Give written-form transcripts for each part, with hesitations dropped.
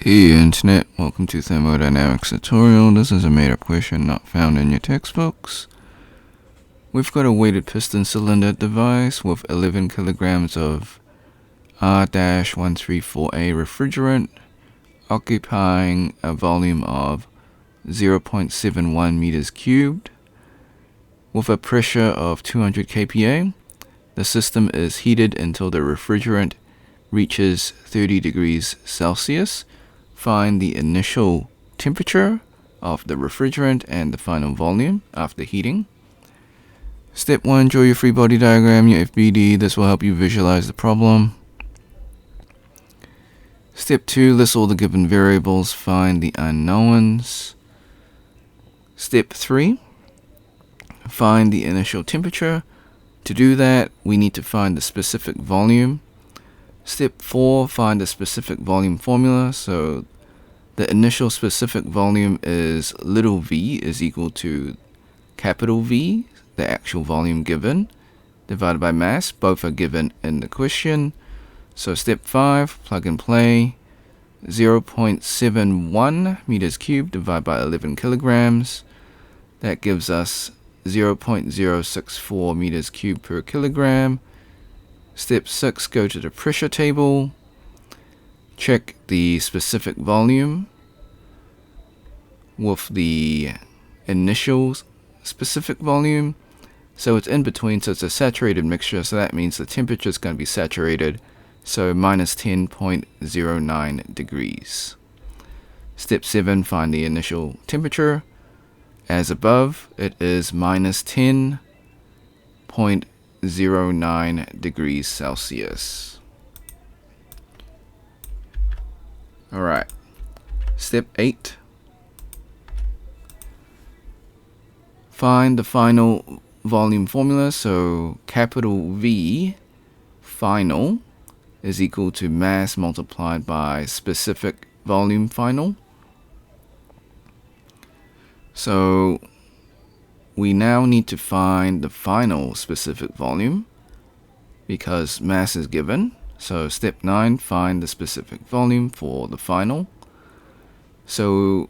Hey Internet, welcome to Thermodynamics tutorial. This is a made-up question not found in your textbooks. We've got a weighted piston cylinder device with 11 kilograms of R-134a refrigerant occupying a volume of 0.71 meters cubed with a pressure of 200 kPa. The system is heated until the refrigerant reaches 30 degrees Celsius. Find the initial temperature of the refrigerant and the final volume after heating. Step 1, draw your free body diagram, your FBD. This will help you visualize the problem. Step 2, list all the given variables, find the unknowns. Step 3, find the initial temperature. To do that, we need to find the specific volume. Step 4, find the specific volume formula. So the initial specific volume is little v is equal to capital V, the actual volume given, divided by mass. Both are given in the question. So step 5, plug and play. 0.71 meters cubed divided by 11 kilograms. That gives us 0.064 meters cubed per kilogram. Step 6, go to the pressure table. Check the specific volume with the initial specific volume. So it's in between, so it's a saturated mixture, so that means the temperature is going to be saturated, so minus 10.09 degrees. Step 7, find the initial temperature. As above, it is minus 10.09 degrees Celsius. Alright, step 8. Find the final volume formula. So capital V final is equal to mass multiplied by specific volume final. So we now need to find the final specific volume because mass is given. So step 9, find the specific volume for the final. So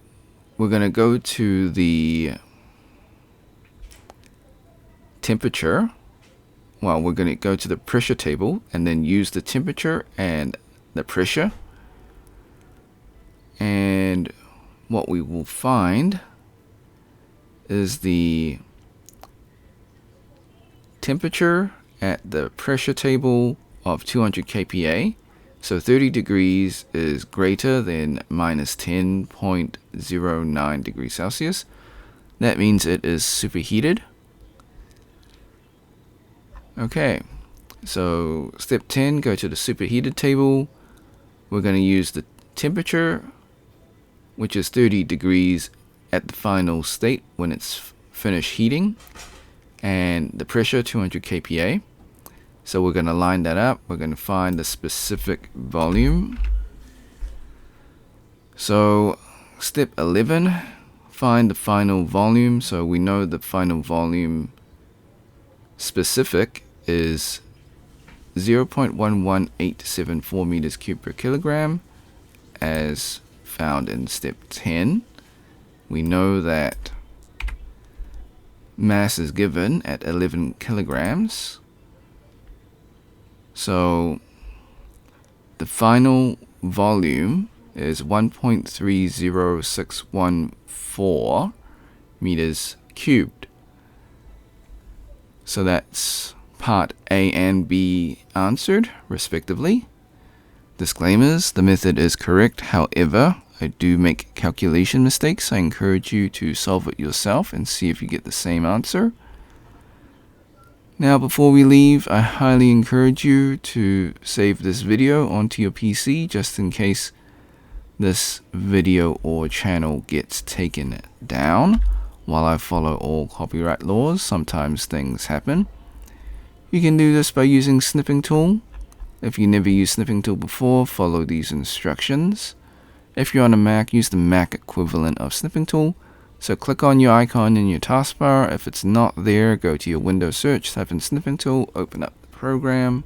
we're going to go to the temperature. Well, we're going to go to the pressure table and then use the temperature and the pressure. And what we will find is the temperature at the pressure table of 200 kPa. So 30 degrees is greater than minus 10.09 degrees Celsius. That means it is superheated. Okay, so step 10, go to the superheated table. We're going to use the temperature, which is 30 degrees at the final state when it's finished heating, and the pressure 200 kPa. So we're going to line that up. We're going to find the specific volume. So step 11, find the final volume. So we know the final volume specific is 0.11874 meters cubed per kilogram as found in step 10. We know that mass is given at 11 kilograms. So the final volume is 1.30614 meters cubed. So that's part A and B answered, respectively. Disclaimers, the method is correct. However, I do make calculation mistakes. I encourage you to solve it yourself and see if you get the same answer. Now, before we leave, I highly encourage you to save this video onto your PC just in case this video or channel gets taken down. While I follow all copyright laws, sometimes things happen. You can do this by using snipping tool. If you never used snipping tool before, follow these instructions. If you're on a Mac, use the Mac equivalent of snipping tool. So click on your icon in your taskbar. If it's not there, go to your Windows search, type in snipping tool, open up the program.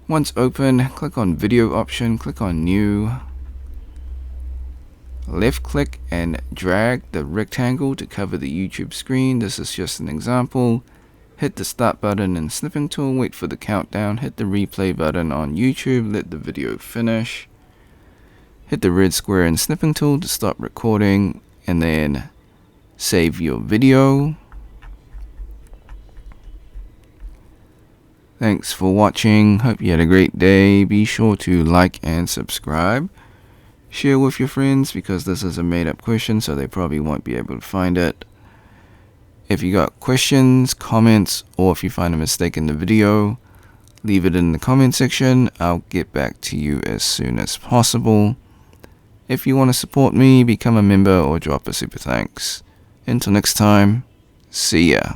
Once open, click on video option, click on new, left click and drag the rectangle to cover the YouTube screen. This is just an example. Hit the start button and snipping tool, wait for the countdown, hit the replay button on YouTube, let the video finish. Hit the red square and snipping tool to stop recording, and then save your video. Thanks for watching. Hope you had a great day. Be sure to like and subscribe. Share with your friends because this is a made-up question, so they probably won't be able to find it. If you got questions, comments, or if you find a mistake in the video, leave it in the comment section. I'll get back to you as soon as possible. If you want to support me, become a member or drop a super thanks. Until next time, see ya.